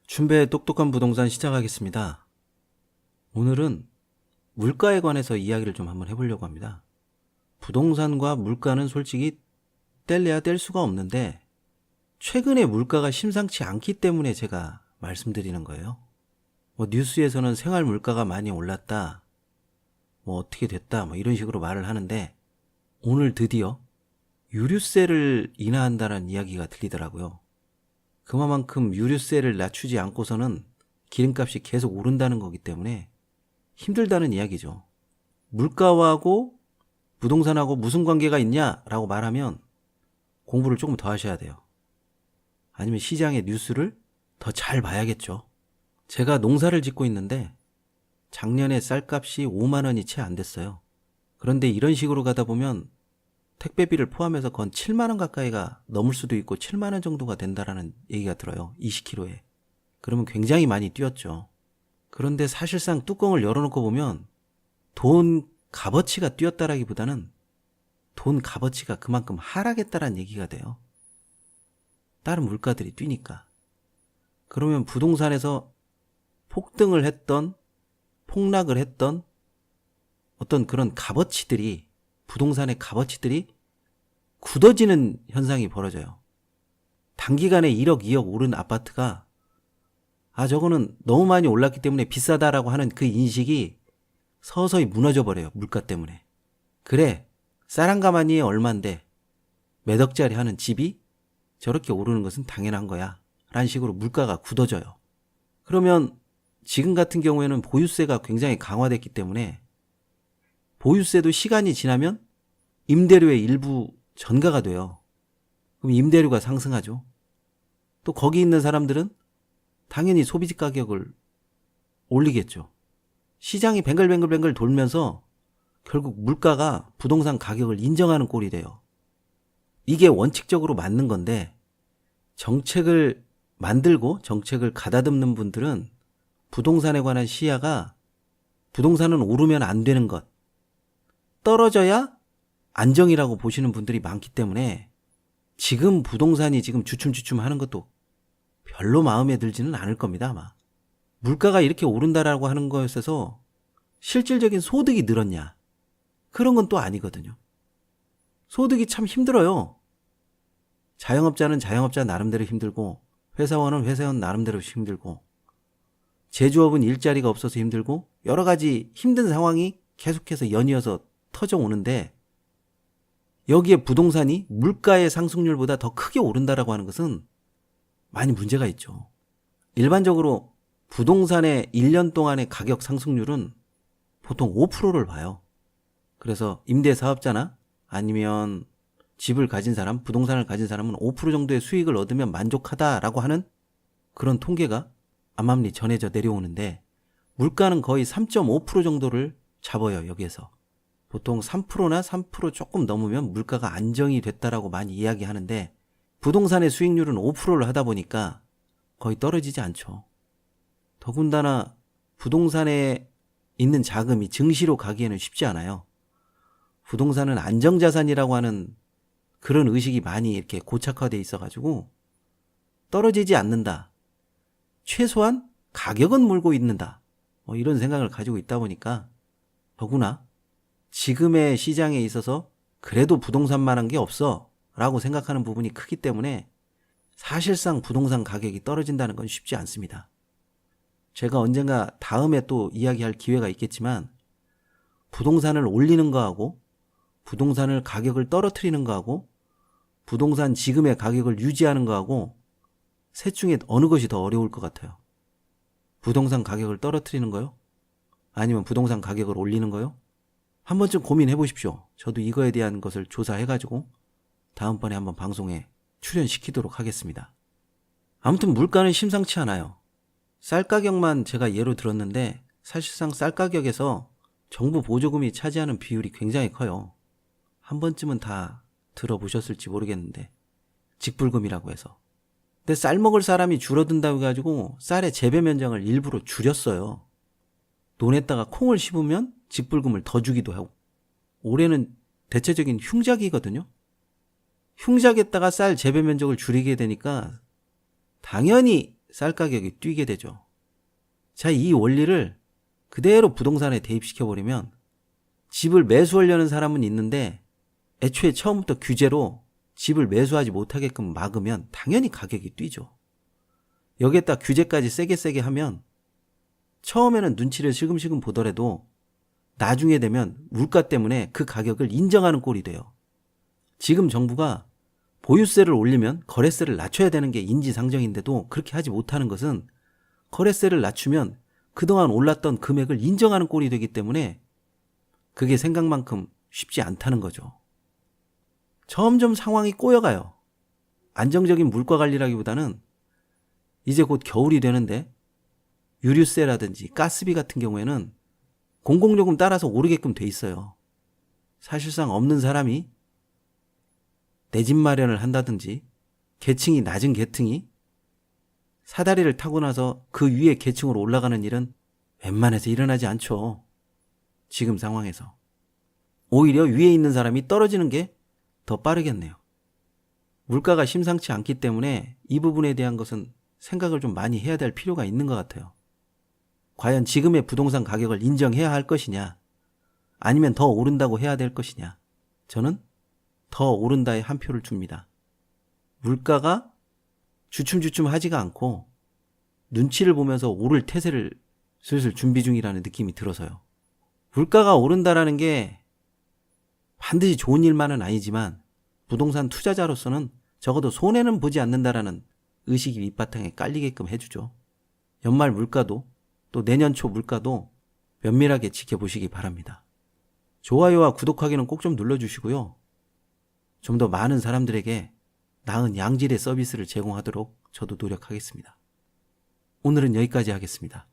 춘배의 똑똑한 부동산 시작하겠습니다. 오늘은 물가에 관해서 이야기를 좀 한번 해보려고 합니다. 부동산과 물가는 솔직히 뗄래야 뗄 수가 없는데 최근에 물가가 심상치 않기 때문에 제가 말씀드리는 거예요. 뉴스에서는 생활 물가가 많이 올랐다, 어떻게 됐다, 이런 식으로 말을 하는데 오늘 드디어 유류세를 인하한다는 이야기가 들리더라고요. 그만큼 유류세를 낮추지 않고서는 기름값이 계속 오른다는 거기 때문에 힘들다는 이야기죠. 물가하고 부동산하고 무슨 관계가 있냐라고 말하면 공부를 조금 더 하셔야 돼요. 아니면 시장의 뉴스를 더 잘 봐야겠죠. 제가 농사를 짓고 있는데 작년에 쌀값이 5만 원이 채 안 됐어요. 그런데 이런 식으로 가다 보면 택배비를 포함해서 건 7만 원 가까이가 넘을 수도 있고 7만 원 정도가 된다라는 얘기가 들어요. 20kg에. 그러면 굉장히 많이 뛰었죠. 그런데 사실상 뚜껑을 열어놓고 보면 돈 값어치가 뛰었다라기보다는 돈 값어치가 그만큼 하락했다라는 얘기가 돼요. 다른 물가들이 뛰니까. 그러면 부동산에서 폭등을 했던, 폭락을 했던 어떤 그런 값어치들이, 부동산의 값어치들이 굳어지는 현상이 벌어져요. 단기간에 1억, 2억 오른 아파트가 저거는 너무 많이 올랐기 때문에 비싸다라고 하는 그 인식이 서서히 무너져 버려요. 물가 때문에. 그래, 쌀 한 가마니에 얼만데 몇 억짜리 하는 집이 저렇게 오르는 것은 당연한 거야 라는 식으로 물가가 굳어져요. 그러면 지금 같은 경우에는 보유세가 굉장히 강화됐기 때문에 보유세도 시간이 지나면 임대료의 일부 전가가 돼요. 그럼 임대료가 상승하죠. 또 거기 있는 사람들은 당연히 소비지 가격을 올리겠죠. 시장이 뱅글뱅글 돌면서 결국 물가가 부동산 가격을 인정하는 꼴이 돼요. 이게 원칙적으로 맞는 건데 정책을 만들고 정책을 가다듬는 분들은 부동산에 관한 시야가 부동산은 오르면 안 되는 것, 떨어져야 안정이라고 보시는 분들이 많기 때문에 지금 부동산이 지금 주춤주춤 하는 것도 별로 마음에 들지는 않을 겁니다, 아마. 물가가 이렇게 오른다라고 하는 것에서 실질적인 소득이 늘었냐? 그런 건 또 아니거든요. 소득이 참 힘들어요. 자영업자는 자영업자 나름대로 힘들고, 회사원은 회사원 나름대로 힘들고, 제조업은 일자리가 없어서 힘들고, 여러 가지 힘든 상황이 계속해서 연이어서 터져오는데 여기에 부동산이 물가의 상승률보다 더 크게 오른다라고 하는 것은 많이 문제가 있죠. 일반적으로 부동산의 1년 동안의 가격 상승률은 보통 5%를 봐요. 그래서 임대사업자나 아니면 집을 가진 사람, 부동산을 가진 사람은 5% 정도의 수익을 얻으면 만족하다라고 하는 그런 통계가 암암리 전해져 내려오는데 물가는 거의 3.5% 정도를 잡아요, 여기에서. 보통 3%나 3% 조금 넘으면 물가가 안정이 됐다라고 많이 이야기하는데 부동산의 수익률은 5%를 하다 보니까 거의 떨어지지 않죠. 더군다나 부동산에 있는 자금이 증시로 가기에는 쉽지 않아요. 부동산은 안정자산이라고 하는 그런 의식이 많이 이렇게 고착화되어 있어가지고 떨어지지 않는다. 최소한 가격은 물고 있는다. 이런 생각을 가지고 있다 보니까 더구나 지금의 시장에 있어서 그래도 부동산만한 게 없어 라고 생각하는 부분이 크기 때문에 사실상 부동산 가격이 떨어진다는 건 쉽지 않습니다. 제가 언젠가 다음에 또 이야기할 기회가 있겠지만 부동산을 올리는 거하고 부동산을 가격을 떨어뜨리는 거하고 부동산 지금의 가격을 유지하는 거하고 셋 중에 어느 것이 더 어려울 것 같아요. 부동산 가격을 떨어뜨리는 거요? 아니면 부동산 가격을 올리는 거요? 한 번쯤 고민해 보십시오. 저도 이거에 대한 것을 조사해가지고 다음번에 한번 방송에 출연시키도록 하겠습니다. 아무튼 물가는 심상치 않아요. 쌀 가격만 제가 예로 들었는데 사실상 쌀 가격에서 정부 보조금이 차지하는 비율이 굉장히 커요. 한 번쯤은 다 들어보셨을지 모르겠는데 직불금이라고 해서. 근데 쌀 먹을 사람이 줄어든다고 해가지고 쌀의 재배 면적을 일부러 줄였어요. 논에다가 콩을 심으면 직불금을 더 주기도 하고. 올해는 대체적인 흉작이거든요. 흉작에다가 쌀 재배 면적을 줄이게 되니까 당연히 쌀 가격이 뛰게 되죠. 자, 이 원리를 그대로 부동산에 대입시켜버리면 집을 매수하려는 사람은 있는데 애초에 처음부터 규제로 집을 매수하지 못하게끔 막으면 당연히 가격이 뛰죠. 여기에다 규제까지 세게 하면 처음에는 눈치를 실금실금 보더라도 나중에 되면 물가 때문에 그 가격을 인정하는 꼴이 돼요. 지금 정부가 보유세를 올리면 거래세를 낮춰야 되는 게 인지상정인데도 그렇게 하지 못하는 것은 거래세를 낮추면 그동안 올랐던 금액을 인정하는 꼴이 되기 때문에 그게 생각만큼 쉽지 않다는 거죠. 점점 상황이 꼬여가요. 안정적인 물가 관리라기보다는 이제 곧 겨울이 되는데 유류세라든지 가스비 같은 경우에는 공공요금 따라서 오르게끔 돼 있어요. 사실상 없는 사람이 내 집 마련을 한다든지 계층이 낮은 계층이 사다리를 타고 나서 그 위에 계층으로 올라가는 일은 웬만해서 일어나지 않죠. 지금 상황에서. 오히려 위에 있는 사람이 떨어지는 게 더 빠르겠네요. 물가가 심상치 않기 때문에 이 부분에 대한 것은 생각을 좀 많이 해야 될 필요가 있는 것 같아요. 과연 지금의 부동산 가격을 인정해야 할 것이냐, 아니면 더 오른다고 해야 될 것이냐. 저는 더 오른다에 한 표를 줍니다. 물가가 주춤주춤 하지가 않고 눈치를 보면서 오를 태세를 슬슬 준비 중이라는 느낌이 들어서요. 물가가 오른다라는 게 반드시 좋은 일만은 아니지만 부동산 투자자로서는 적어도 손해는 보지 않는다라는 의식이 밑바탕에 깔리게끔 해주죠. 연말 물가도 또 내년 초 물가도 면밀하게 지켜보시기 바랍니다. 좋아요와 구독하기는 꼭 좀 눌러주시고요. 좀 더 많은 사람들에게 나은 양질의 서비스를 제공하도록 저도 노력하겠습니다. 오늘은 여기까지 하겠습니다.